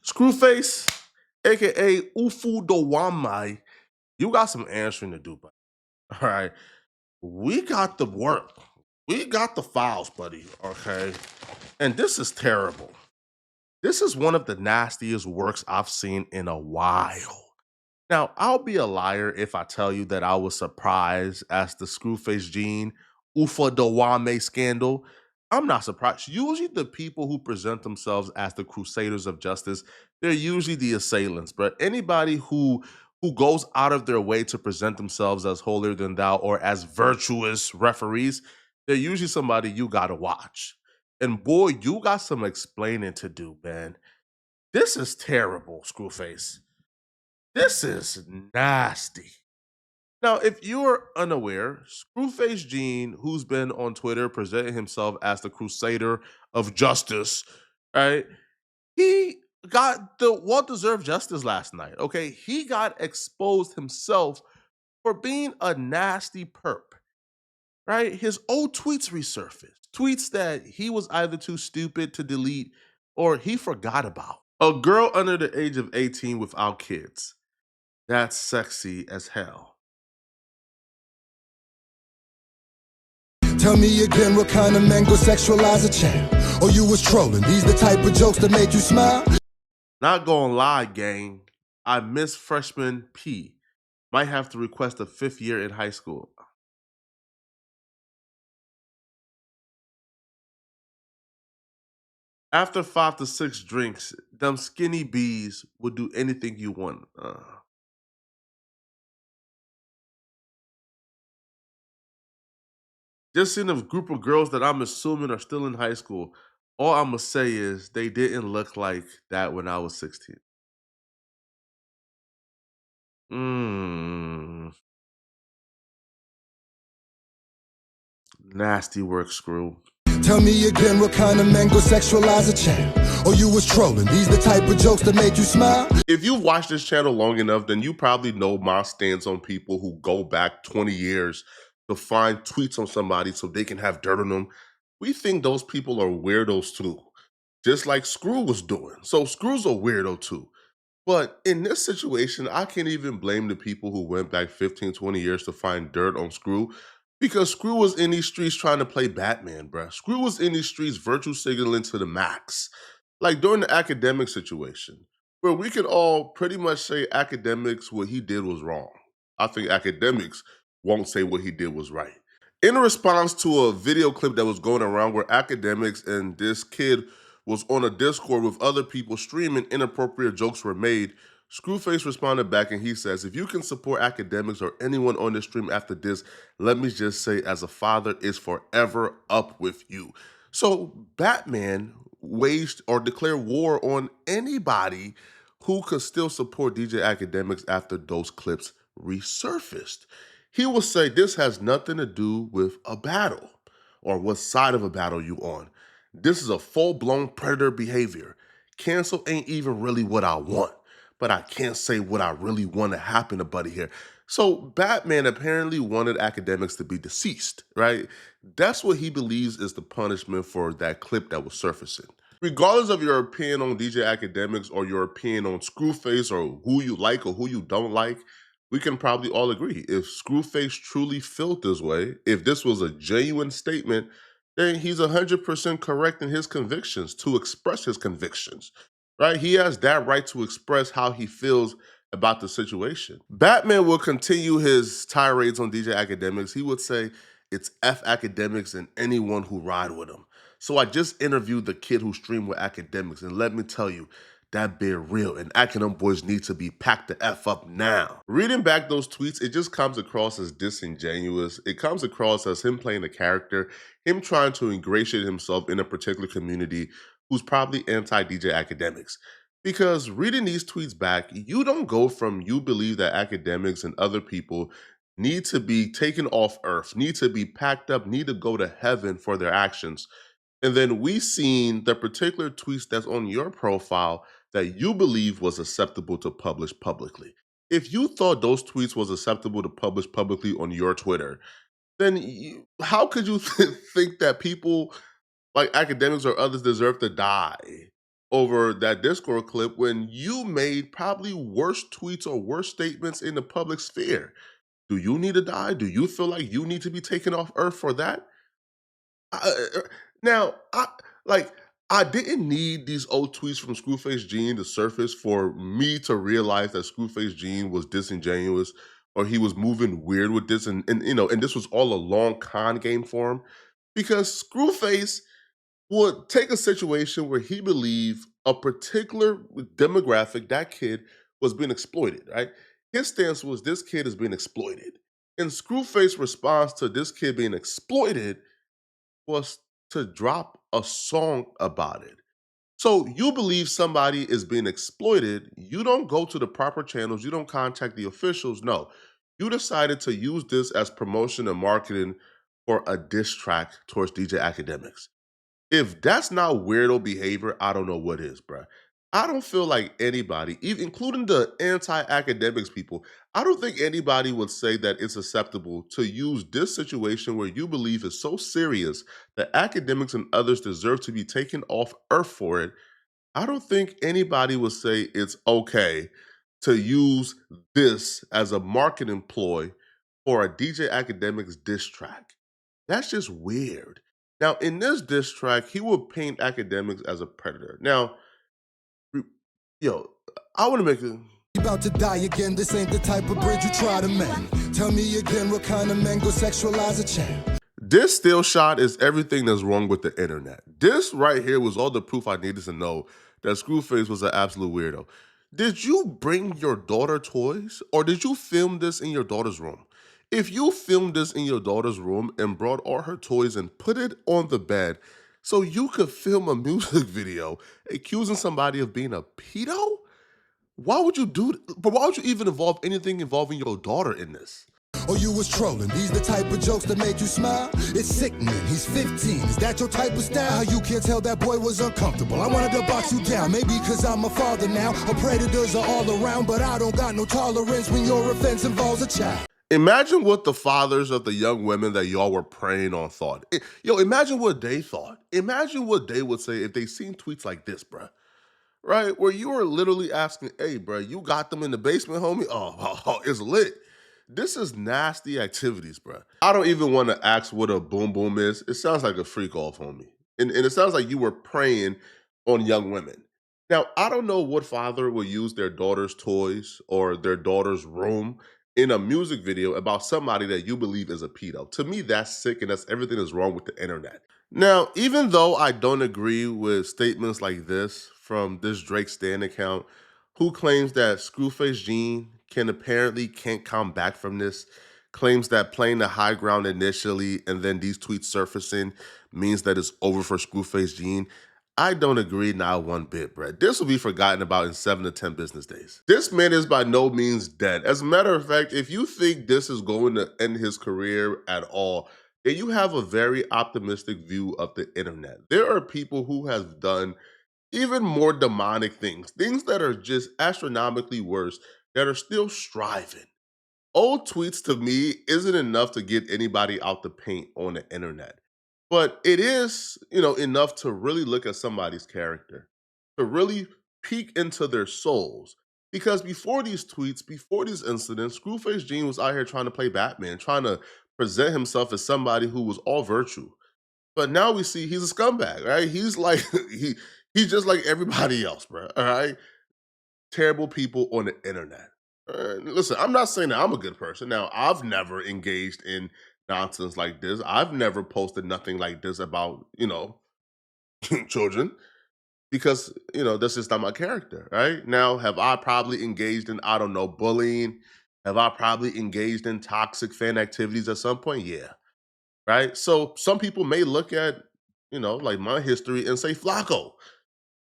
Screwface, aka Ufu Dowamai, you got some answering to do, buddy. All right. We got the work. We got the files, buddy. Okay. And this is terrible. This is one of the nastiest works I've seen in a while. Now, I'll be a liar if I tell you that I was surprised as the Screwface Gene Ufa Dawame scandal. I'm not surprised. Usually, the people who present themselves as the crusaders of justice, they're usually the assailants. But anybody who goes out of their way to present themselves as holier than thou or as virtuous referees, they're usually somebody you gotta watch. And boy, you got some explaining to do, man. This is terrible, Screwface. This is nasty. Now, if you're unaware, Screwface Gene, who's been on Twitter presenting himself as the crusader of justice, right? He got the well-deserved justice last night. Okay. He got exposed himself for being a nasty perp, right? His old tweets resurfaced. Tweets that he was either too stupid to delete or he forgot about. A girl under the age of 18 without kids. That's sexy as hell. Tell me again, what kind of men go sexualize a champ? Or you was trolling? These the type of jokes that make you smile? Not gonna lie, gang. I miss freshman P. Might have to request a 5th year in high school. After 5 to 6 drinks, them skinny bees would do anything you want. Just seeing a group of girls that I'm assuming are still in high school. All I'm gonna say is they didn't look like that when I was 16. Mmm. Nasty work, Screw. Tell me again, what kind of men go sexualize a champ? Or you was trolling? These the type of jokes that make you smile? If you've watched this channel long enough, then you probably know my stance on people who go back 20 years to find tweets on somebody so they can have dirt on them. We think those people are weirdos too, just like Screw was doing. So Screw's a weirdo too. But in this situation, I can't even blame the people who went back 15, 20 years to find dirt on Screw because Screw was in these streets trying to play Batman, bruh. Screw was in these streets virtue signaling to the max. Like during the academic situation, where we could all pretty much say academics, what he did was wrong. I think academics won't say what he did was right. In response to a video clip that was going around where academics and this kid was on a Discord with other people streaming inappropriate jokes were made, Screwface responded back and he says, if you can support academics or anyone on this stream after this, let me just say as a father is forever up with you. So Batman waged or declared war on anybody who could still support DJ Academics after those clips resurfaced. He will say this has nothing to do with a battle or what side of a battle you on. This is a full-blown predator behavior. Cancel ain't even really what I want, but I can't say what I really want to happen to Buddy here. So Batman apparently wanted academics to be deceased, right? That's what he believes is the punishment for that clip that was surfacing. Regardless of your opinion on DJ Academics or your opinion on Screwface or who you like or who you don't like, we can probably all agree if Screwface truly felt this way, if this was a genuine statement, then he's 100% correct in his convictions to express his convictions, right? He has that right to express how he feels about the situation. Batman will continue his tirades on DJ Academics. He would say it's F Academics and anyone who ride with him. So I just interviewed the kid who streamed with Academics, and let me tell you, that bit real, and Academic boys need to be packed the F up now. Reading back those tweets, it just comes across as disingenuous. It comes across as him playing a character, him trying to ingratiate himself in a particular community who's probably anti-DJ Academics. Because reading these tweets back, you don't go from you believe that academics and other people need to be taken off earth, need to be packed up, need to go to heaven for their actions. And then we seen the particular tweets that's on your profile that you believe was acceptable to publish publicly. If you thought those tweets was acceptable to publish publicly on your Twitter, then how could you think that people like academics or others deserve to die over that Discord clip when you made probably worse tweets or worse statements in the public sphere. Do you need to die? Do you feel like you need to be taken off Earth for that? I now, like, I didn't need these old tweets from Screwface Gene to surface for me to realize that Screwface Gene was disingenuous or he was moving weird with this and this was all a long con game for him because Screwface would take a situation where he believed a particular demographic, that kid, was being exploited, right? His stance was this kid is being exploited. And Screwface's response to this kid being exploited was to drop a song about it. So you believe somebody is being exploited, you don't go to the proper channels, you don't contact the officials. No, you decided to use this as promotion and marketing for a diss track towards DJ Academics. If that's not weirdo behavior, I don't know what is, bruh. I don't feel like anybody, even including the anti-academics people, I don't think anybody would say that it's acceptable to use this situation where you believe is so serious that academics and others deserve to be taken off earth for it. I don't think anybody would say it's okay to use this as a marketing ploy for a DJ Academics diss track. That's just weird. Now, in this diss track, he will paint Academics as a predator. Now, re- yo, I want to make it. About to die again, this ain't the type of bridge you try to mend. Tell me again, what kind of man go sexualize a child? This still shot is everything that's wrong with the internet. This right here was all the proof I needed to know that Screwface was an absolute weirdo. Did you bring your daughter toys or did you film this in your daughter's room? If you filmed this in your daughter's room and brought all her toys and put it on the bed so you could film a music video accusing somebody of being a pedo, why would you do but why would you even involve anything involving your daughter in this? Or you was trolling? These the type of jokes that make you smile? It's sickening, he's 15, is that your type of style? How you can't tell that boy was uncomfortable? I wanted to box you down, maybe cause I'm a father now. Predators are all around, but I don't got no tolerance when your offense involves a child. Imagine what the fathers of the young women that y'all were preying on thought. Yo, imagine what they thought. Imagine what they would say if they seen tweets like this, bruh. Right? Where you are literally asking, hey, bruh, you got them in the basement, homie? Oh, it's lit. This is nasty activities, bruh. I don't even want to ask what a boom boom is. It sounds like a freak off, homie. And it sounds like you were preying on young women. Now, I don't know what father will use their daughter's toys or their daughter's room in a music video about somebody that you believe is a pedo. To me, that's sick and that's everything that's wrong with the internet. Now, even though I don't agree with statements like this from this Drake Stan account, who claims that Screwface Gene can't come back from this, claims that playing the high ground initially and then these tweets surfacing means that it's over for Screwface Gene. I don't agree not one bit, Brett. This will be forgotten about in 7 to 10 business days. This man is by no means dead. As a matter of fact, if you think this is going to end his career at all, then you have a very optimistic view of the internet. There are people who have done even more demonic things that are just astronomically worse, that are still striving. Old tweets to me isn't enough to get anybody out the paint on the internet. But it is, enough to really look at somebody's character, to really peek into their souls. Because before these tweets, before these incidents, Screwface Gene was out here trying to play Batman, trying to present himself as somebody who was all virtue. But now we see he's a scumbag, right? He's like he's just like everybody else, bro. All right, terrible people on the internet. Listen, I'm not saying that I'm a good person. Now, I've never engaged in nonsense like this. I've never posted nothing like this about, children because, that's just not my character, right? Now, have I probably engaged in, I don't know, bullying? Have I probably engaged in toxic fan activities at some point? Yeah, right? So some people may look at, like my history and say, Flacco,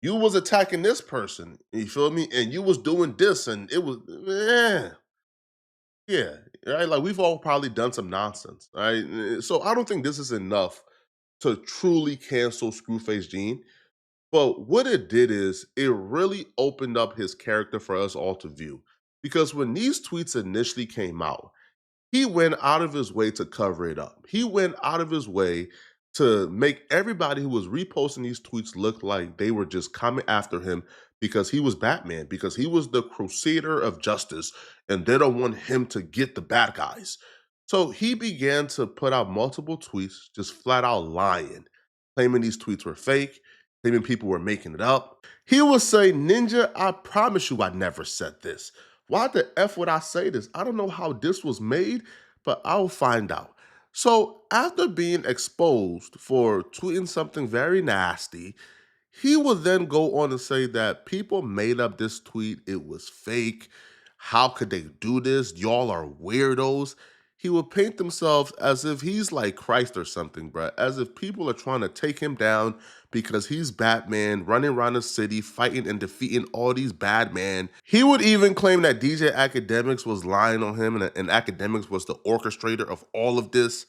you was attacking this person, you feel me? And you was doing this, and it was, yeah, right? Like we've all probably done some nonsense, right? So I don't think this is enough to truly cancel Screwface Gene. But what it did is it really opened up his character for us all to view. Because when these tweets initially came out, he went out of his way to cover it up. He went out of his way to make everybody who was reposting these tweets look like they were just coming after him because he was Batman, because he was the crusader of justice, and they don't want him to get the bad guys. So he began to put out multiple tweets, just flat out lying, claiming these tweets were fake, claiming people were making it up. He would say, Ninja, I promise you I never said this. Why the F would I say this? I don't know how this was made, but I'll find out. So, after being exposed for tweeting something very nasty, he would then go on to say that people made up this tweet. It was fake. How could they do this? Y'all are weirdos. He would paint themselves as if he's like Christ or something, bruh. As if people are trying to take him down because he's Batman running around the city fighting and defeating all these bad men. He would even claim that DJ Academics was lying on him and Academics was the orchestrator of all of this,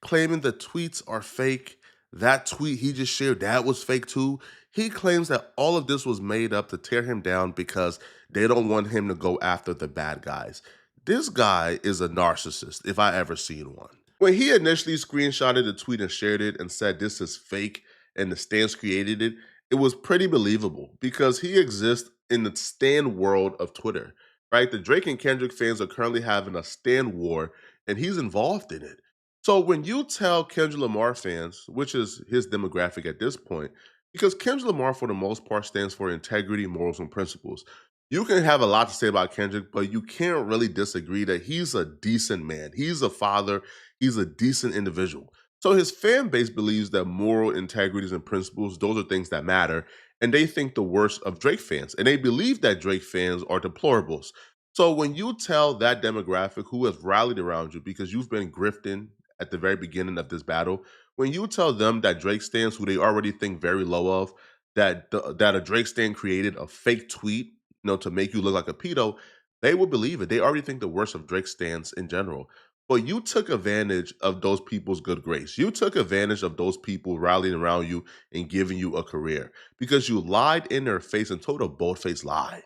claiming the tweets are fake. That tweet he just shared, that was fake too. He claims that all of this was made up to tear him down because they don't want him to go after the bad guys. This guy is a narcissist, if I ever seen one. When he initially screenshotted the tweet and shared it and said this is fake and the Stans created it, it was pretty believable because he exists in the Stan world of Twitter, right? The Drake and Kendrick fans are currently having a Stan war and he's involved in it. So when you tell Kendrick Lamar fans, which is his demographic at this point, because Kendrick Lamar for the most part stands for integrity, morals, and principles. You can have a lot to say about Kendrick, but you can't really disagree that he's a decent man. He's a father. He's a decent individual. So his fan base believes that moral integrities and principles, those are things that matter. And they think the worst of Drake fans. And they believe that Drake fans are deplorables. So when you tell that demographic who has rallied around you because you've been grifting at the very beginning of this battle, when you tell them that Drake stands, who they already think very low of, that a Drake stand created a fake tweet, to make you look like a pedo, they will believe it. They already think the worst of Drake stands in general. But you took advantage of those people's good grace. You took advantage of those people rallying around you and giving you a career because you lied in their face and told a bold-faced lie,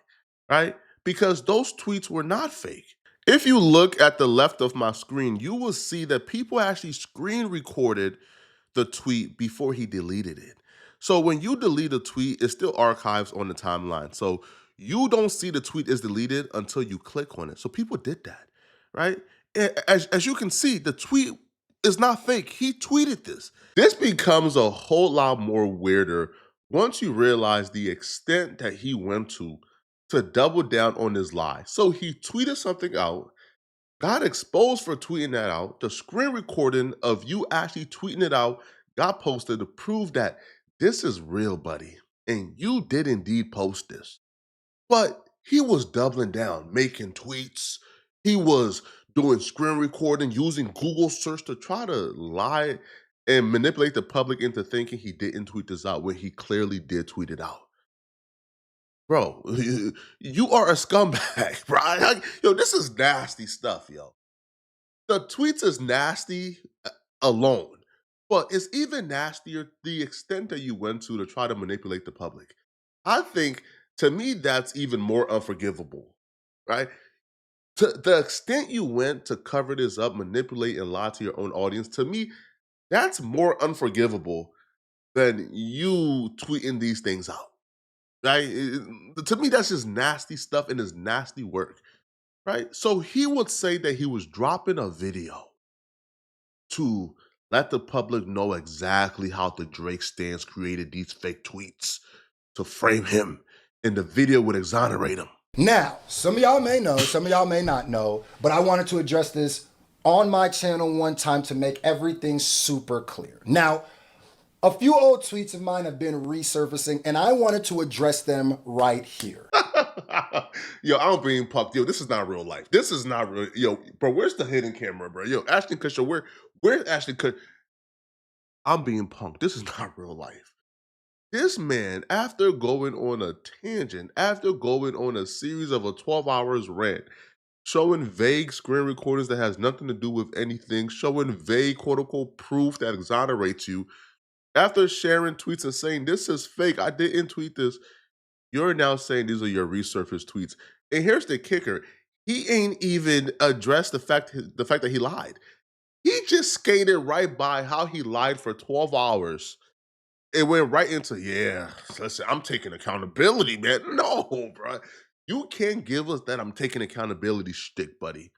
right? Because those tweets were not fake. If you look at the left of my screen, you will see that people actually screen recorded the tweet before he deleted it. So when you delete a tweet, it still archives on the timeline. So you don't see the tweet is deleted until you click on it. So people did that, right? As you can see, the tweet is not fake. He tweeted this. This becomes a whole lot more weirder once you realize the extent that he went to double down on his lie. So he tweeted something out, got exposed for tweeting that out. The screen recording of you actually tweeting it out got posted to prove that this is real, buddy. And you did indeed post this. But he was doubling down, making tweets. He was doing screen recording, using Google search to try to lie and manipulate the public into thinking he didn't tweet this out when he clearly did tweet it out. Bro, you are a scumbag, right? Yo, this is nasty stuff, yo. The tweets is nasty alone, but it's even nastier the extent that you went to try to manipulate the public. I think, to me, that's even more unforgivable, right? To the extent you went to cover this up, manipulate, and lie to your own audience, to me, that's more unforgivable than you tweeting these things out, right? To me, that's just nasty stuff and it's nasty work, right? So he would say that he was dropping a video to let the public know exactly how the Drake stans created these fake tweets to frame him, and the video would exonerate him. Now, some of y'all may know, some of y'all may not know, but I wanted to address this on my channel one time to make everything super clear. Now, a few old tweets of mine have been resurfacing, and I wanted to address them right here. Yo, I'm being pumped. Yo, this is not real life. This is not real. Yo, bro, where's the hidden camera, bro? Yo, Ashton Kutcher, where's Ashton Kutcher? I'm being punked. This is not real life. This man, after going on a tangent, after going on a series of a 12 hours rant, showing vague screen recordings that has nothing to do with anything, showing vague quote unquote proof that exonerates you, after sharing tweets and saying this is fake, I didn't tweet this, you're now saying these are your resurfaced tweets. And here's the kicker. He ain't even addressed the fact that he lied. He just skated right by how he lied for 12 hours. It went right into, yeah, listen, I'm taking accountability, man. No, bro. You can't give us that I'm taking accountability shtick, buddy.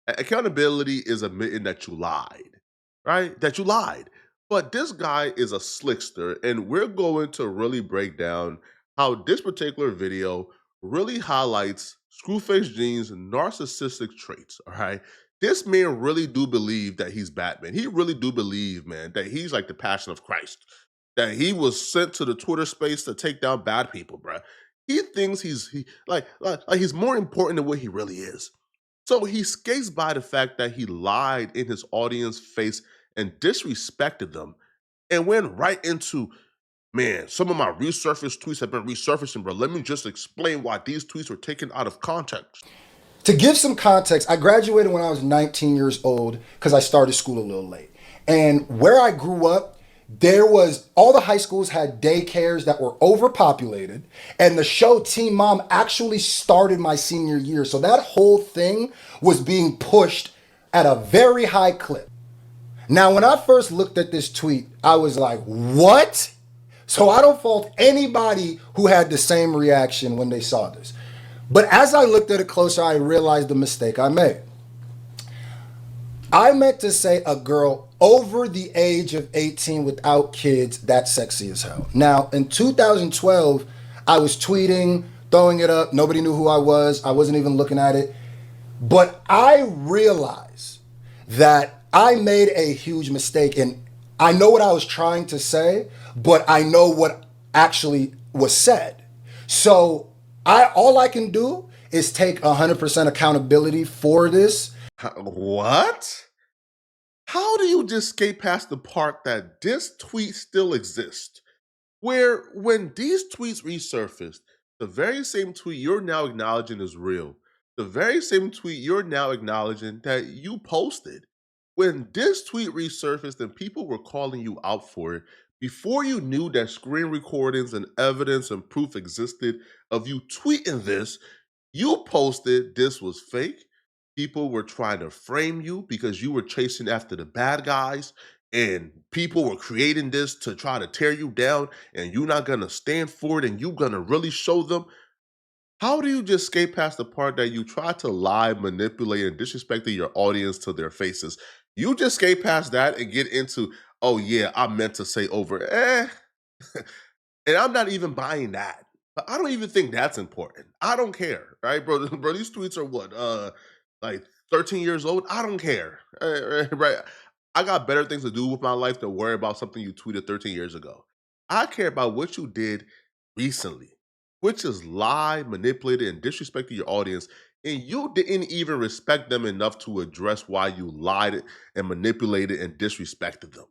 Accountability is admitting that you lied, right? That you lied. But this guy is a slickster, and we're going to really break down how this particular video really highlights Screwface Jean's narcissistic traits. All right. This man really do believe that he's Batman. He really do believe, man, that he's like the passion of Christ. That he was sent to the Twitter space to take down bad people, bro. He thinks like he's more important than what he really is. So he skates by the fact that he lied in his audience face and disrespected them and went right into, man, some of my resurfaced tweets have been resurfacing, bro. Let me just explain why these tweets were taken out of context. To give some context, I graduated when I was 19 years old because I started school a little late. And where I grew up, there was all the high schools had daycares that were overpopulated, and the show Teen Mom actually started my senior year. So that whole thing was being pushed at a very high clip. Now, when I first looked at this tweet, I was like, what? So I don't fault anybody who had the same reaction when they saw this. But as I looked at it closer, I realized the mistake I made. I meant to say a girl over the age of 18 without kids, that's sexy as hell. Now, in 2012, I was tweeting, throwing it up. Nobody knew who I was. I wasn't even looking at it. But I realized that I made a huge mistake. And I know what I was trying to say, but I know what actually was said. So all I can do is take 100% accountability for this. What? How do you just skate past the part that this tweet still exists? Where when these tweets resurfaced, the very same tweet you're now acknowledging is real, the very same tweet you're now acknowledging that you posted. When this tweet resurfaced and people were calling you out for it, before you knew that screen recordings and evidence and proof existed of you tweeting this, you posted this was fake. People were trying to frame you because you were chasing after the bad guys, and people were creating this to try to tear you down, and you're not gonna stand for it, and you're gonna really show them. How do you just skate past the part that you try to lie, manipulate, and disrespecting your audience to their faces? You just skate past that and get into, oh yeah, I meant to say over. And I'm not even buying that. But I don't even think that's important. I don't care, right, bro? Bro, these tweets are what, like 13 years old. I don't care, right? I got better things to do with my life than worry about something you tweeted 13 years ago. I care about what you did recently, which is lie, manipulated, and disrespected your audience. And you didn't even respect them enough to address why you lied and manipulated and disrespected them.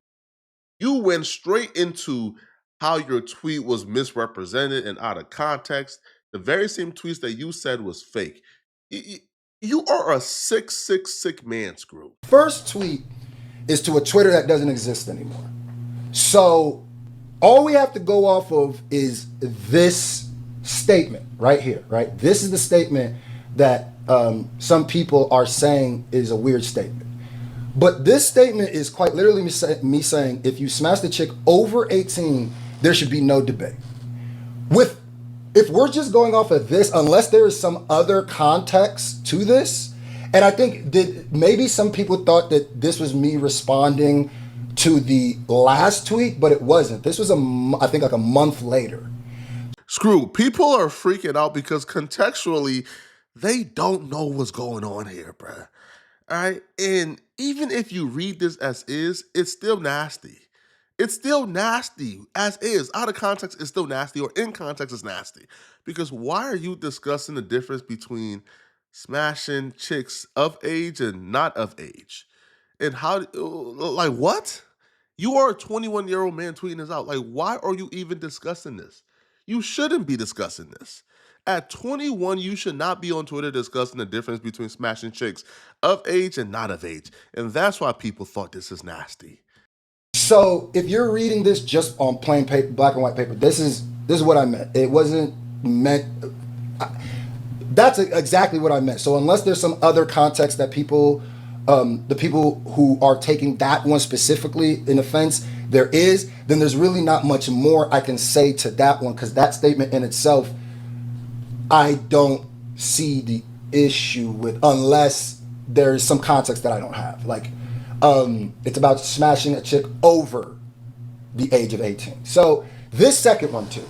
You went straight into how your tweet was misrepresented and out of context. The very same tweets that you said was fake. You are a sick man, Screw. First tweet is to a Twitter that doesn't exist anymore. So all we have to go off of is this statement right here, right? This is the statement that some people are saying is a weird statement. But this statement is quite literally me saying, if you smash the chick over 18, there should be no debate. If we're just going off of this, unless there is some other context to this, and I think that maybe some people thought that this was me responding to the last tweet, but it wasn't. This was I think like a month later. Screw, people are freaking out because contextually, they don't know what's going on here, bruh. All right. And even if you read this as is, it's still nasty. It's still nasty as is. Out of context, it's still nasty, or in context, it's nasty. Because why are you discussing the difference between smashing chicks of age and not of age? And how, like, what? You are a 21-year-old man tweeting this out. Like, why are you even discussing this? You shouldn't be discussing this. At 21, you should not be on Twitter discussing the difference between smashing chicks of age and not of age. And that's why people thought this is nasty. So if you're reading this just on plain paper, black and white paper, this is what I meant. It wasn't meant. That's exactly what I meant. So unless there's some other context that people the people who are taking that one specifically in offense, there is, then there's really not much more I can say to that one, because that statement in itself, I don't see the issue with, unless there's some context that I don't have. Like, it's about smashing a chick over the age of 18. So this second one too,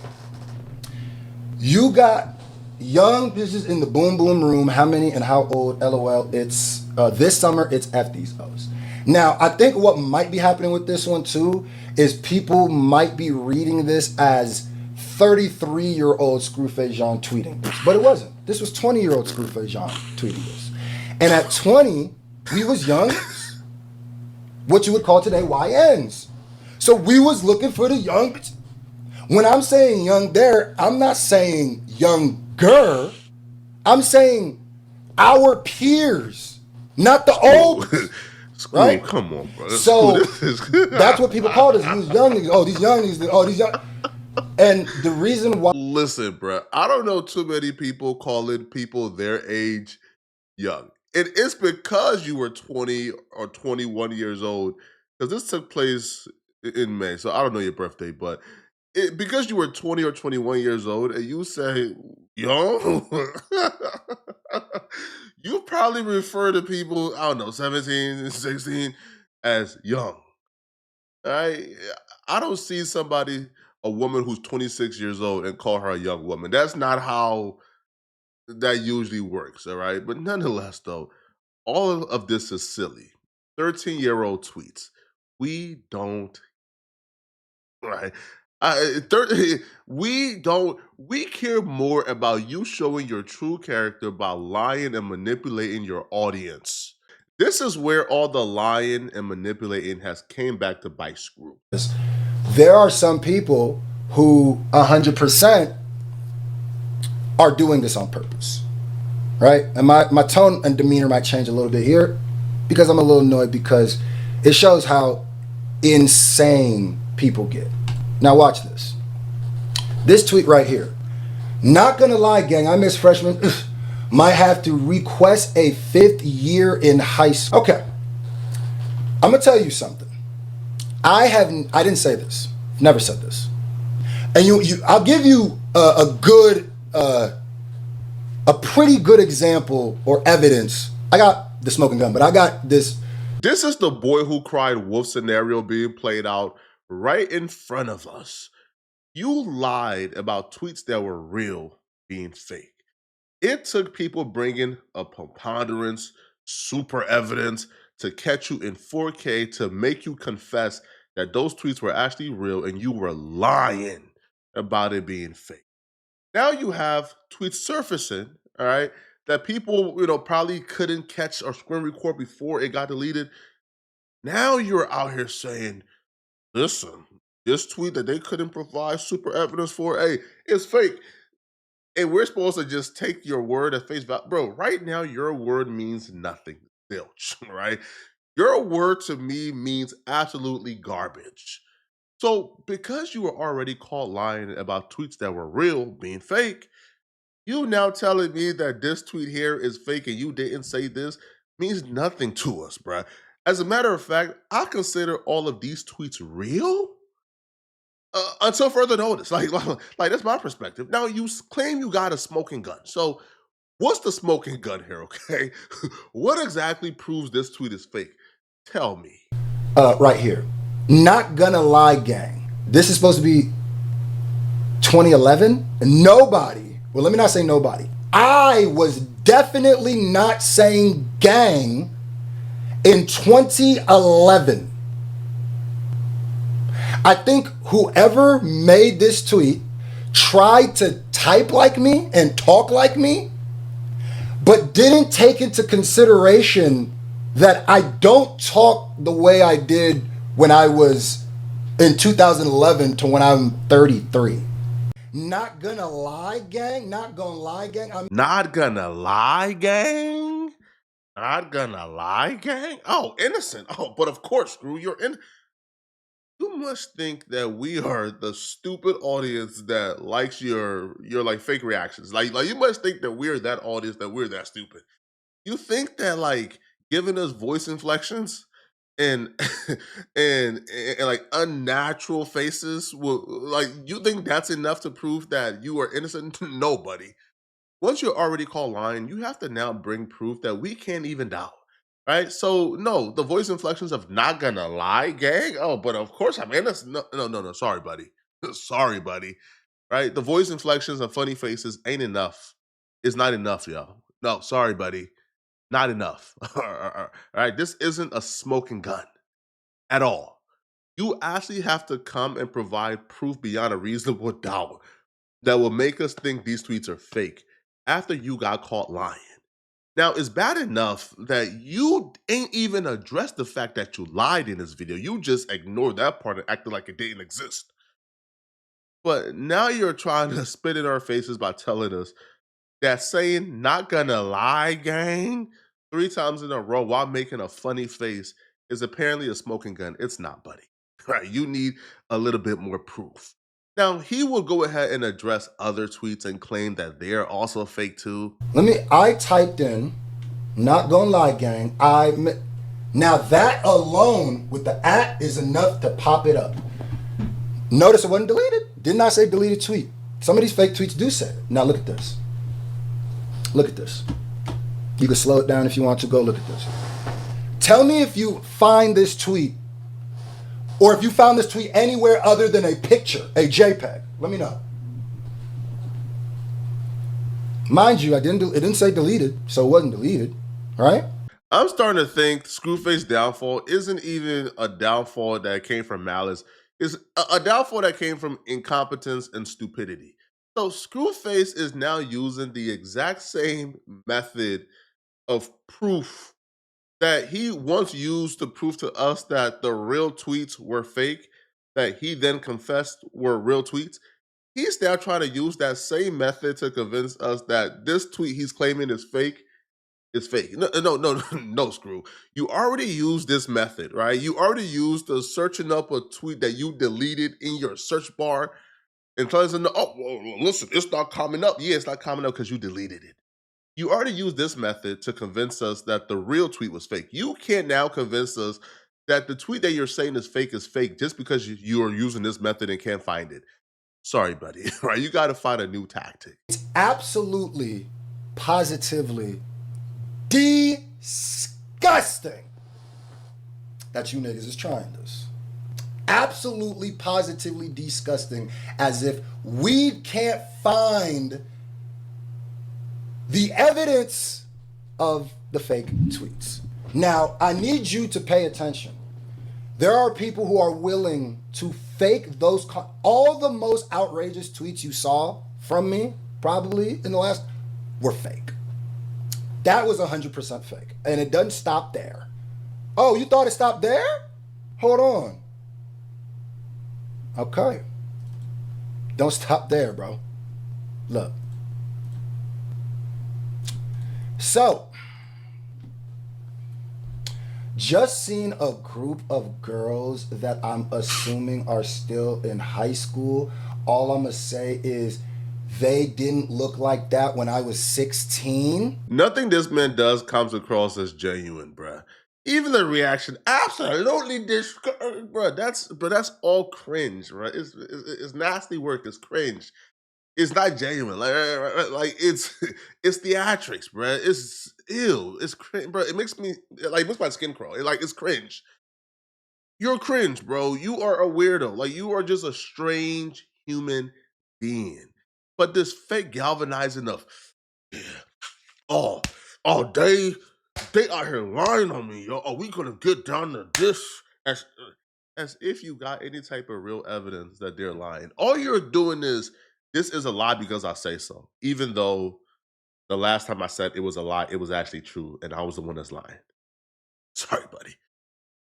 you got young bitches in the boom boom room. How many and how old? LOL. It's this summer. It's F these O's. Now I think what might be happening with this one too is people might be reading this as 33-year-old Screwface Jean tweeting this, but it wasn't. This was 20-year-old Screwface Jean tweeting this, and at 20 we was young, what you would call today YNs. So we was looking for the young. When I'm saying young there, I'm not saying younger. I'm saying our peers, not the old. Screw, Right? come on, bro. So that's what people called us. These young niggas. Oh, these young niggas. Oh, these young. And the reason why. Listen, bro. I don't know too many people calling people their age young. It's because you were 20 or 21 years old, because this took place in May. So I don't know your birthday, but because you were 20 or 21 years old and you say young, you probably refer to people, I don't know, 17, 16 as young. I I don't see a woman who's 26 years old and call her a young woman. That's not how that usually works, all right? But nonetheless, though, all of this is silly. 13-year-old tweets. We don't, right? We care more about you showing your true character by lying and manipulating your audience. This is where all the lying and manipulating has came back to bite Screw. There are some people who 100% are doing this on purpose, right? And my tone and demeanor might change a little bit here because I'm a little annoyed, because it shows how insane people get. Now watch this. This tweet right here. Not gonna lie, gang, I miss freshmen. Might have to request a 5th year in high school. Okay, I'm gonna tell you something. I didn't say this. Never said this. And I'll give you a pretty good example or evidence. I got the smoking gun, but I got this. This is the boy who cried wolf scenario being played out right in front of us. You lied about tweets that were real being fake. It took people bringing a preponderance, super evidence to catch you in 4K to make you confess that those tweets were actually real and you were lying about it being fake. Now you have tweets surfacing, all right, that people, probably couldn't catch or screen record before it got deleted. Now you're out here saying, listen, this tweet that they couldn't provide super evidence for, hey, it's fake. And we're supposed to just take your word at face value. Bro, right now, your word means nothing. Zilch, right? Your word to me means absolutely garbage. So, because you were already caught lying about tweets that were real being fake, you now telling me that this tweet here is fake and you didn't say this means nothing to us, bruh. As a matter of fact, I consider all of these tweets real until further notice. Like that's my perspective. Now you claim you got a smoking gun. So what's the smoking gun here? Okay, what exactly proves this tweet is fake? Tell me. Right here. Not gonna lie, gang. This is supposed to be 2011. Nobody. Well, let me not say nobody. I was definitely not saying gang in 2011. I think whoever made this tweet tried to type like me and talk like me, but didn't take into consideration that I don't talk the way I did when I was in 2011 to when I'm 33. Not gonna lie, gang. Not gonna lie, gang. Not gonna lie, gang. Not gonna lie, gang. Oh, innocent. Oh, but of course, Screw, you're in. You must think that we are the stupid audience that likes your like fake reactions. Like you must think that we're that audience, that we're that stupid. You think that like giving us voice inflections and and like unnatural faces will like you think that's enough to prove that you are innocent? Nobody. Once you're already called lying, you have to now bring proof that we can't even doubt. Right? So no, the voice inflections of not gonna lie, gang. Oh, but of course I'm innocent. No, no, no, no. Sorry, buddy. Sorry, buddy. Right? The voice inflections and funny faces ain't enough. It's not enough, yo. No, sorry, buddy. Not enough. All right. This isn't a smoking gun at all. You actually have to come and provide proof beyond a reasonable doubt that will make us think these tweets are fake after you got caught lying. Now, it's bad enough that you ain't even addressed the fact that you lied in this video. You just ignored that part and acted like it didn't exist. But now you're trying to spit in our faces by telling us that saying "not gonna lie, gang" 3 times in a row while making a funny face is apparently a smoking gun. It's not, buddy. Right? You need a little bit more proof. Now, he will go ahead and address other tweets and claim that they're also fake too. I typed in, not gonna lie, gang. Now that alone with the at is enough to pop it up. Notice it wasn't deleted. Did not say deleted tweet. Some of these fake tweets do say it. Now look at this. Look at this. You can slow it down if you want to. Go look at this. Tell me if you find this tweet, or if you found this tweet anywhere other than a picture, a JPEG. Let me know. Mind you, it didn't say deleted, so it wasn't deleted, right? I'm starting to think Screwface downfall isn't even a downfall that came from malice. It's a downfall that came from incompetence and stupidity. So Screwface is now using the exact same method of proof that he once used to prove to us that the real tweets were fake, that he then confessed were real tweets. He's now trying to use that same method to convince us that this tweet he's claiming is fake is fake. No, no, no, no, Screw. You already used this method, right? You already used the searching up a tweet that you deleted in your search bar and telling us, oh, well, listen, it's not coming up. Yeah, it's not coming up because you deleted it. You already used this method to convince us that the real tweet was fake. You can't now convince us that the tweet that you're saying is fake just because you are using this method and can't find it. Sorry, buddy. Right? You got to find a new tactic. It's absolutely, positively disgusting that you niggas is trying this. Absolutely, positively disgusting, as if we can't find the evidence of the fake tweets. Now, I need you to pay attention. There are people who are willing to fake those, all the most outrageous tweets you saw from me, probably in the last, were fake. That was 100% fake. And it doesn't stop there. Oh, you thought it stopped there? Hold on. Okay. Don't stop there, bro. Look. So, just seen a group of girls that I'm assuming are still in high school. All I'm going to say is they didn't look like that when I was 16. Nothing this man does comes across as genuine, bruh. Even the reaction, absolutely bruh. That's all cringe, right? It's nasty work. It's cringe. It's not genuine. Like it's it's theatrics, bruh. It's ew. It's cringe, bro. It makes my skin crawl. It's cringe. You're cringe, bro. You are a weirdo. Like you are just a strange human being. But this fake galvanizing of, yeah, oh, oh, they out here lying on me, yo. Are we gonna get down to this? As if you got any type of real evidence that they're lying. All you're doing is this is a lie because I say so. Even though the last time I said it was a lie, it was actually true, and I was the one that's lying. Sorry, buddy.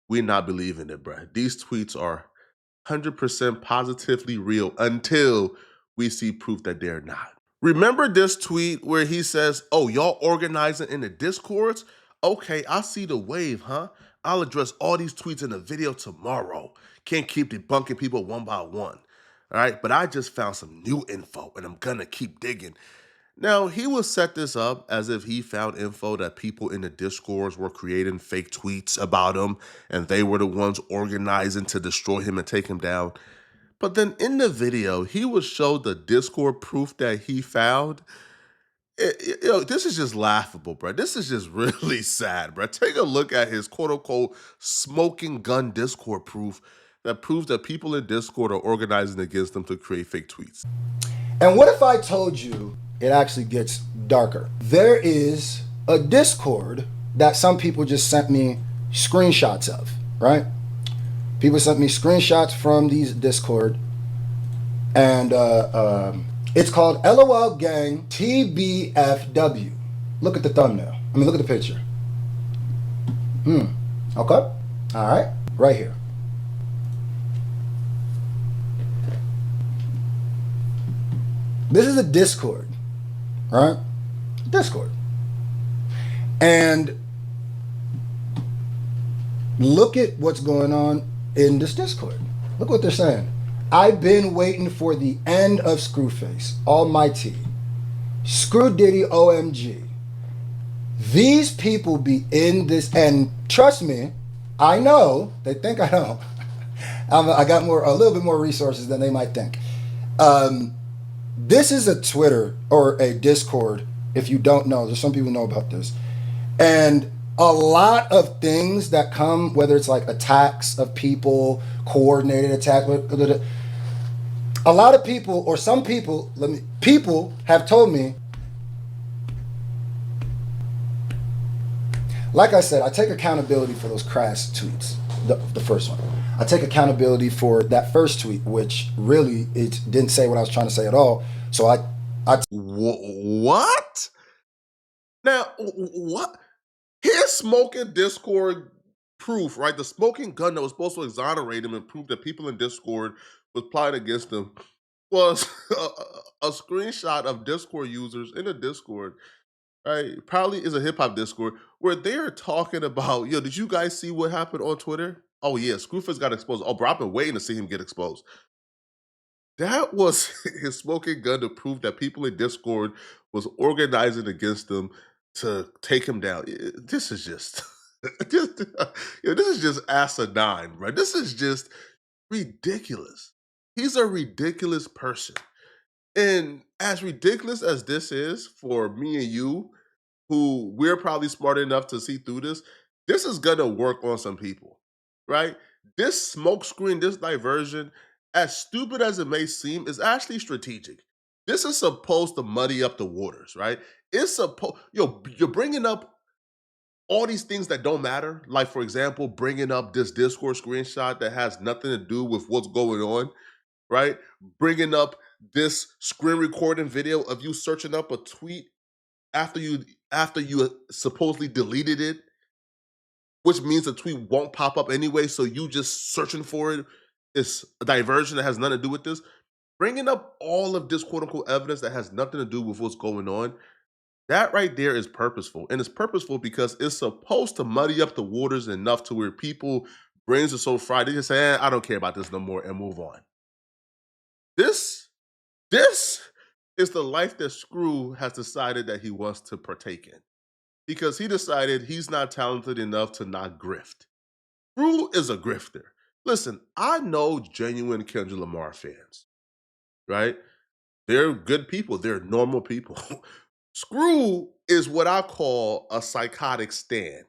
We're not believing it, bruh. These tweets are 100% positively real until we see proof that they're not. Remember this tweet where he says, oh, y'all organizing in the discords? Okay, I see the wave, huh? I'll address all these tweets in a video tomorrow. Can't keep debunking people one by one. All right, but I just found some new info and I'm gonna keep digging. Now, he would set this up as if he found info that people in the discords were creating fake tweets about him and they were the ones organizing to destroy him and take him down. But then in the video, he would show the Discord proof that he found. This is just laughable, bro. This is just really sad, bro. Take a look at his quote unquote smoking gun Discord proof that proves that people in Discord are organizing against him to create fake tweets. And what if I told you it actually gets darker? There is a Discord that some people just sent me screenshots of, right? People sent me screenshots from these Discord, and it's called LOL Gang TBFW. Look at the thumbnail. I mean, look at the picture. Okay. All right. Right here. This is a Discord, right? Discord. And look at what's going on in this Discord. Look what they're saying. I've been waiting for the end of Screwface, Almighty, Screw Diddy, OMG. These people be in this, and trust me, I know, they think I know. I got a little bit more resources than they might think. This is a Twitter or a Discord. If you don't know, there's some people who know about this. And a lot of things that come, whether it's like attacks of people, coordinated attack, a lot of people, or some people, people have told me, like I said, I take accountability for those crass tweets, the first one. I take accountability for that first tweet, which really, it didn't say what I was trying to say at all. So What? Now, what? His smoking Discord proof, right? The smoking gun that was supposed to exonerate him and prove that people in Discord was plotting against him was a screenshot of Discord users in a Discord, right? Probably is a hip hop Discord where they're talking about, yo, did you guys see what happened on Twitter? Oh yeah, Screwface got exposed. Oh, bro, I've been waiting to see him get exposed. That was his smoking gun to prove that people in Discord was organizing against him to take him down. This is just, just this is just asinine, bro. This is just ridiculous. He's a ridiculous person. And as ridiculous as this is for me and you, who we're probably smart enough to see through this is gonna work on some people, right? This smokescreen, this diversion, as stupid as it may seem, is actually strategic. This is supposed to muddy up the waters, right? It's supposed, you're bringing up all these things that don't matter. Like, for example, bringing up this Discord screenshot that has nothing to do with what's going on, right? Bringing up this screen recording video of you searching up a tweet after you supposedly deleted it, which means the tweet won't pop up anyway. So you just searching for it is a diversion that has nothing to do with this. Bringing up all of this quote unquote evidence that has nothing to do with what's going on, that right there is purposeful. And it's purposeful because it's supposed to muddy up the waters enough to where people brains are so fried, they just say, I don't care about this no more and move on. This is the life that Screw has decided that he wants to partake in. Because he decided he's not talented enough to not grift. Screw is a grifter. Listen, I know genuine Kendrick Lamar fans, right? They're good people. They're normal people. Screw is what I call a psychotic stan.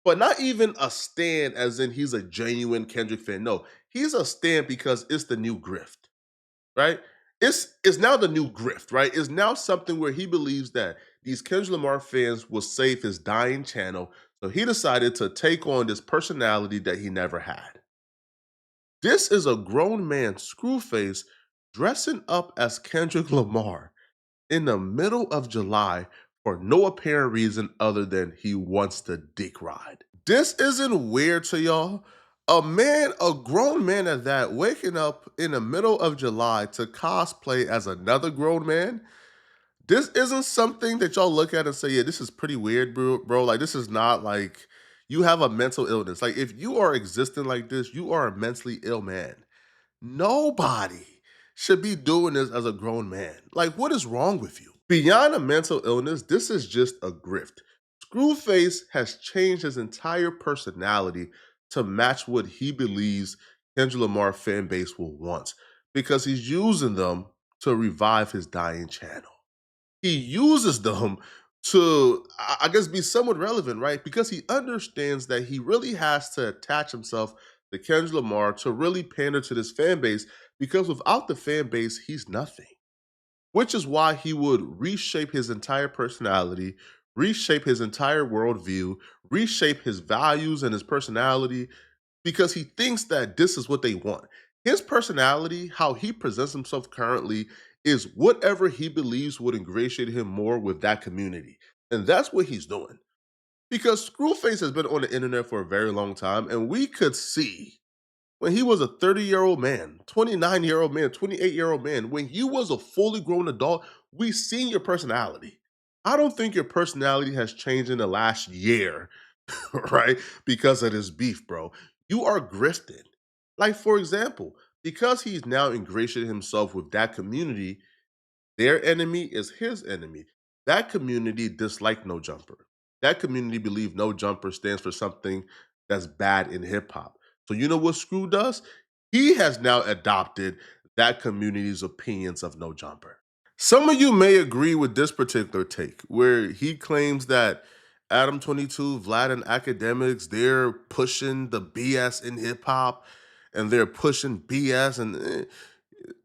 But not even a stan as in he's a genuine Kendrick fan. No, he's a stan because it's the new grift, right? It's now the new grift, right? It's now something where he believes that these Kendrick Lamar fans will save his dying channel. So he decided to take on this personality that he never had. This is a grown man, Screwface, dressing up as Kendrick Lamar in the middle of July for no apparent reason other than he wants to dick ride. This isn't weird to y'all. A grown man at that, waking up in the middle of July to cosplay as another grown man. This isn't something that y'all look at and say, yeah, this is pretty weird, bro. Like, this is not like you have a mental illness. Like, if you are existing like this, you are a mentally ill man. Nobody should be doing this as a grown man. Like, what is wrong with you? Beyond a mental illness, this is just a grift. Screwface has changed his entire personality to match what he believes Kendrick Lamar fan base will want because he's using them to revive his dying channel. He uses them to, I guess, be somewhat relevant, right? Because he understands that he really has to attach himself to Kendrick Lamar to really pander to this fan base because without the fan base, he's nothing. Which is why he would reshape his entire personality, reshape his entire worldview, reshape his values and his personality because he thinks that this is what they want. His personality, how he presents himself currently, is whatever he believes would ingratiate him more with that community. And that's what he's doing. Because Screwface has been on the internet for a very long time, and we could see when he was a 30-year-old man, 29-year-old man, 28-year-old man, when you was a fully grown adult, we seen your personality. I don't think your personality has changed in the last year, right? Because of this beef, bro. You are grifted. Like, for example, because he's now ingratiated himself with that community, their enemy is his enemy. That community dislike No Jumper. That community believe No Jumper stands for something that's bad in hip hop. So you know what Screw does? He has now adopted that community's opinions of No Jumper. Some of you may agree with this particular take, where he claims that Adam 22, Vlad, and academics, they're pushing the BS in hip hop and they're pushing BS. And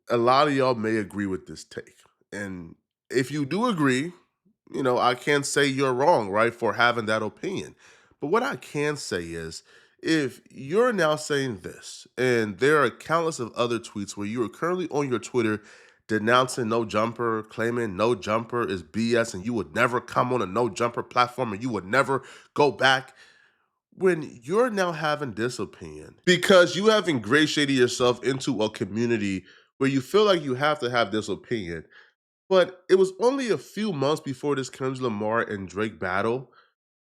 a lot of y'all may agree with this take. And if you do agree, I can't say you're wrong, right, for having that opinion. But what I can say is if you're now saying this, and there are countless of other tweets where you are currently on your Twitter denouncing No Jumper, claiming No Jumper is BS, and you would never come on a No Jumper platform and you would never go back when you're now having this opinion because you have ingratiated yourself into a community where you feel like you have to have this opinion. But it was only a few months before this Kendrick Lamar and Drake battle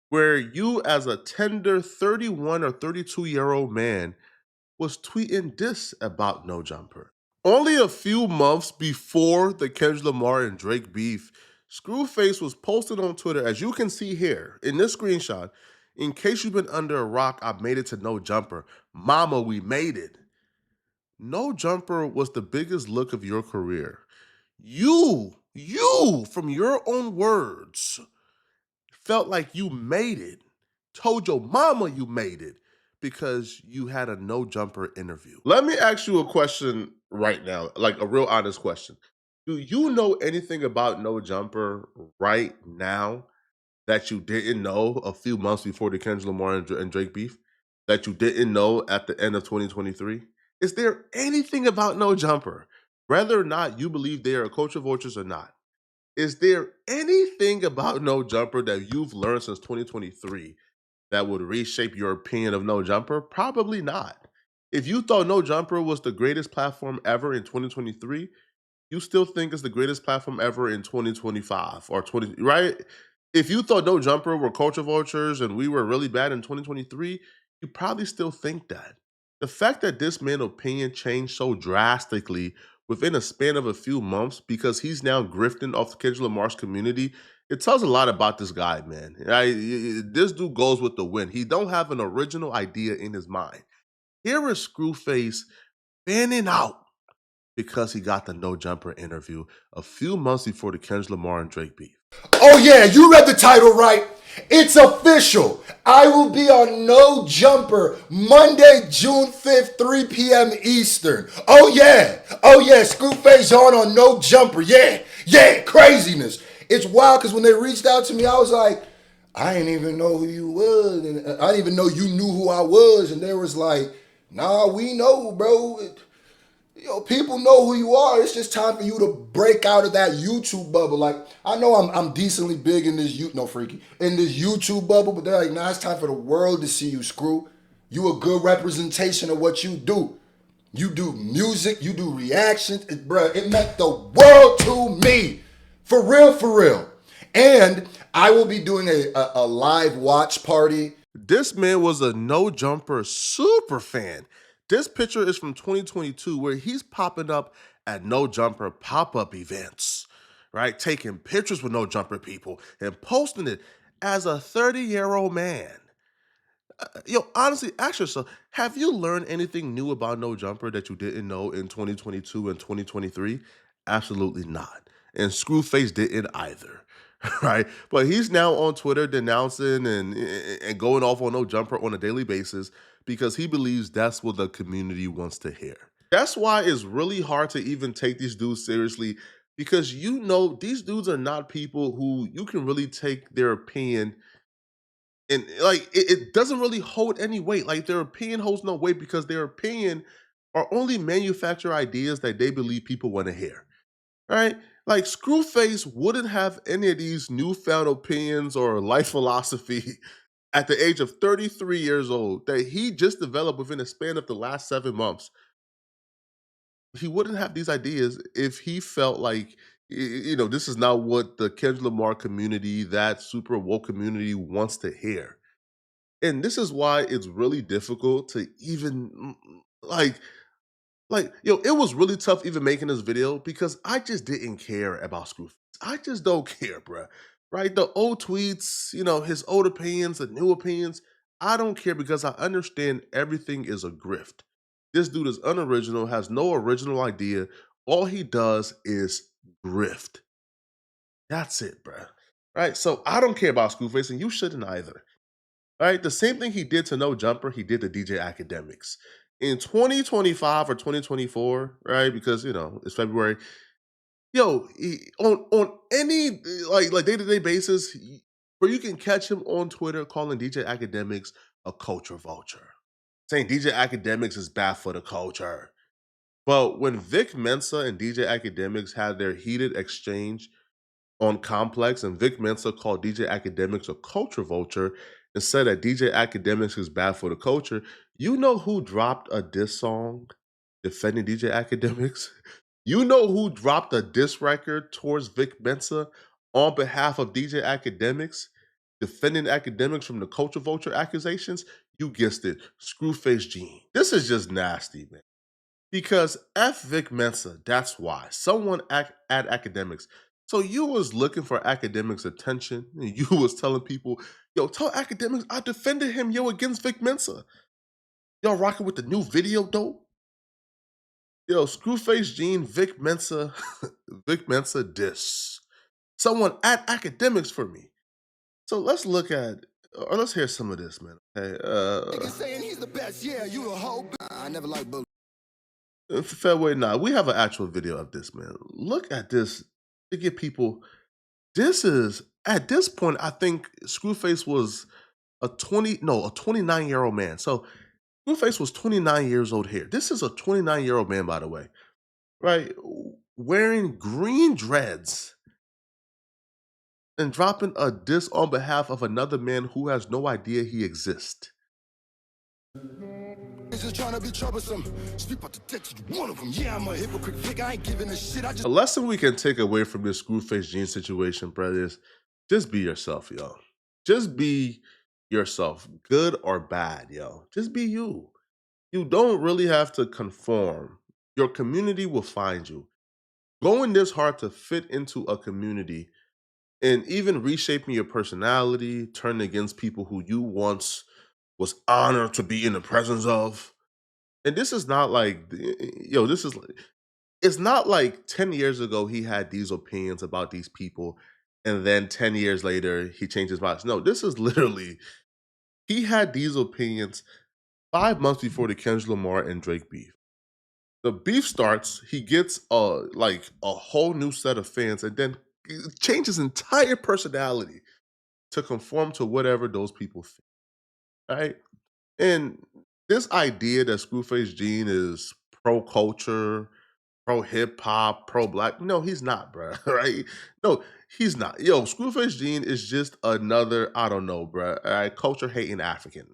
where you, as a tender 31 or 32-year-old man, was tweeting this about No Jumper. Only a few months before the Kendrick Lamar and Drake beef, Screwface was posted on Twitter, as you can see here in this screenshot. In case you've been under a rock, I made it to No Jumper. Mama, we made it. No Jumper was the biggest look of your career. You, from your own words, felt like you made it, told your mama you made it because you had a No Jumper interview. Let me ask you a question right now, like a real honest question. Do you know anything about No Jumper right now that you didn't know a few months before the Kendrick Lamar and Drake beef? That you didn't know at the end of 2023? Is there anything about No Jumper, whether or not you believe they are a culture vultures or not? Is there anything about No Jumper that you've learned since 2023 that would reshape your opinion of No Jumper? Probably not. If you thought No Jumper was the greatest platform ever in 2023, you still think it's the greatest platform ever in 2025 or 20, right? If you thought No Jumper were culture vultures and we were really bad in 2023, you probably still think that. The fact that this man's opinion changed so drastically within a span of a few months because he's now grifting off the Kendrick Lamar's community, it tells a lot about this guy, man. This dude goes with the wind. He don't have an original idea in his mind. Here is Screwface fanning out because he got the No Jumper interview a few months before the Kendrick Lamar and Drake beef. Oh yeah, you read the title right. It's official. I will be on No Jumper Monday, June 5th, 3 p.m. Eastern. Oh yeah. Screwface on No Jumper. Yeah, craziness. It's wild because when they reached out to me, I was like, I didn't even know who you was. And I didn't even know you knew who I was. And they was like, nah, we know, bro. People know who you are. It's just time for you to break out of that YouTube bubble. Like, I know I'm decently big in this in this YouTube bubble, but they're like, nah, it's time for the world to see you, Screw. You a good representation of what you do. You do music, you do reactions, bruh. It meant the world to me, for real. And I will be doing a live watch party. This man was a No Jumper super fan. This picture is from 2022 where he's popping up at No Jumper pop-up events, right? Taking pictures with no jumper people and posting it as a 30-year-old man. Yo, honestly, ask yourself, have you learned anything new about No Jumper that you didn't know in 2022 and 2023? Absolutely not. And Screwface didn't either. Right? But he's now on Twitter denouncing and going off on No Jumper on a daily basis because he believes that's what the community wants to hear. That's why it's really hard to even take these dudes seriously because you know these dudes are not people who you can really take their opinion and like it doesn't really hold any weight. Like their opinion holds no weight because their opinion are only manufactured ideas that they believe people want to hear. Right? Like Screwface wouldn't have any of these newfound opinions or life philosophy at the age of 33 years old that he just developed within a span of the last 7 months. He wouldn't have these ideas if he felt like this is not what the Kendrick Lamar community, that super woke community wants to hear. And this is why it's really difficult to even like it was really tough even making this video because I just didn't care about Screwface. I just don't care, bruh. Right? The old tweets, his old opinions, the new opinions. I don't care because I understand everything is a grift. This dude is unoriginal, has no original idea. All he does is grift. That's it, bruh. Right? So I don't care about Screwface, and you shouldn't either. Right? The same thing he did to No Jumper, he did to DJ Academics. In 2025 or 2024, right? Because it's February. Yo, on any like day-to-day basis, where you can catch him on Twitter calling DJ Academics a culture vulture. Saying DJ Academics is bad for the culture. But when Vic Mensa and DJ Academics had their heated exchange on Complex, and Vic Mensa called DJ Academics a culture vulture and said that DJ Academics is bad for the culture. You know who dropped a diss song defending DJ Academics? You know who dropped a diss record towards Vic Mensa on behalf of DJ Academics, defending Academics from the culture vulture accusations? You guessed it, Screwface Gene. This is just nasty, man. Because F Vic Mensa, that's why. Someone at academics. So you was looking for academics' attention. And you was telling people, yo, tell academics I defended him, yo, against Vic Mensa. Y'all rocking with the new video, though? Yo, Screwface Gene, Vic Mensa, Vic Mensa diss. Someone at academics for me. So let's look at, or let's hear some of this, man. Okay. Niggas saying he's the best, yeah, you a hoe. I never liked bullies. Fairway, nah, we have an actual video of this, man. Look at this to get people. This is at this point, I think Screwface was a 29-year-old man. So Screwface was 29 years old here. This is a 29-year-old man, by the way, right? Wearing green dreads and dropping a diss on behalf of another man who has no idea he exists. Just trying to be troublesome. Speak about the text, one of them. Yeah, I'm a hypocrite. Fake, I ain't giving a shit. A lesson we can take away from this Screwface Gene situation, brothers, just be yourself, yo. Just be yourself, good or bad, yo. Just be you. You don't really have to conform. Your community will find you. Going this hard to fit into a community and even reshaping your personality, turning against people who you once was honored to be in the presence of. And this is not like, yo, this is it's not like 10 years ago he had these opinions about these people and then 10 years later he changed his mind. No, this is literally he had these opinions 5 months before the Kendrick Lamar and Drake beef. The beef starts, he gets a whole new set of fans and then changes his entire personality to conform to whatever those people think. Right? And this idea that Screwface Gene is pro culture, pro hip hop, pro black. No, he's not, bro. Right? No, he's not. Yo, Screwface Gene is just another, I don't know, bro. All right, culture hating African.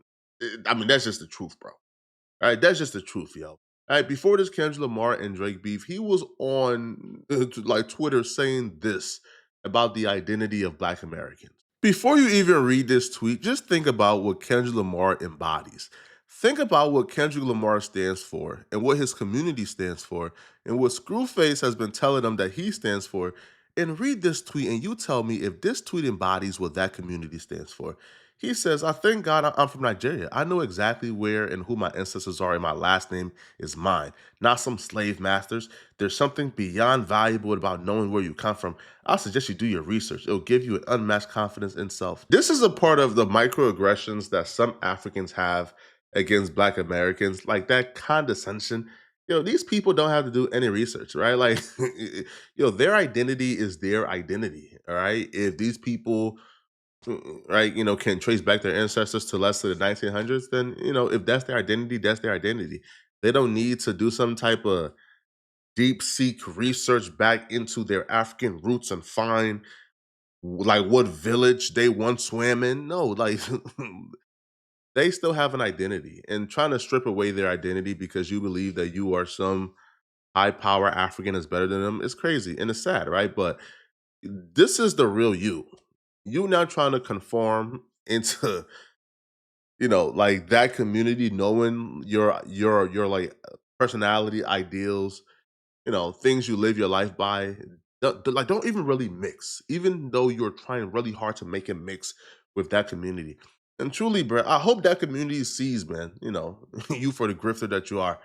I mean, that's just the truth, bro. All right, that's just the truth, yo. All right, before this Kendrick Lamar and Drake beef, he was on like Twitter saying this about the identity of Black Americans. Before you even read this tweet, just think about what Kendrick Lamar embodies. Think about what Kendrick Lamar stands for and what his community stands for and what Screwface has been telling them that he stands for. And read this tweet and you tell me if this tweet embodies what that community stands for. He says, I thank God I'm from Nigeria. I know exactly where and who my ancestors are, and my last name is mine, not some slave masters. There's something beyond valuable about knowing where you come from. I suggest you do your research. It'll give you an unmatched confidence in self. This is a part of the microaggressions that some Africans have against Black Americans, like that condescension. These people don't have to do any research, right? Like, their identity is their identity. All right. If these people, right, can trace back their ancestors to less than the 1900s, then, if that's their identity, that's their identity. They don't need to do some type of deep seek research back into their African roots and find like what village they once swam in. No, like they still have an identity, and trying to strip away their identity because you believe that you are some high power African is better than them is crazy and it's sad, right? But this is the real you. You now trying to conform into, like that community, knowing your like personality, ideals, things you live your life by. Like don't even really mix, even though you're trying really hard to make it mix with that community. And truly, bro, I hope that community sees, man, you for the grifter that you are.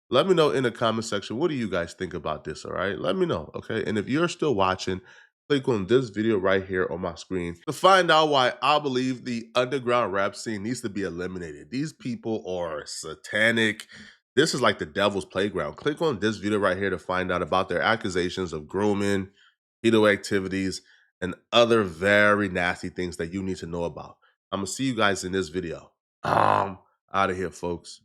Let me know in the comment section, what do you guys think about this, all right? Let me know, okay? And if you're still watching, click on this video right here on my screen to find out why I believe the underground rap scene needs to be eliminated. These people are satanic. This is like the devil's playground. Click on this video right here to find out about their accusations of grooming, pedo activities, and other very nasty things that you need to know about. I'm gonna see you guys in this video. Out of here, folks.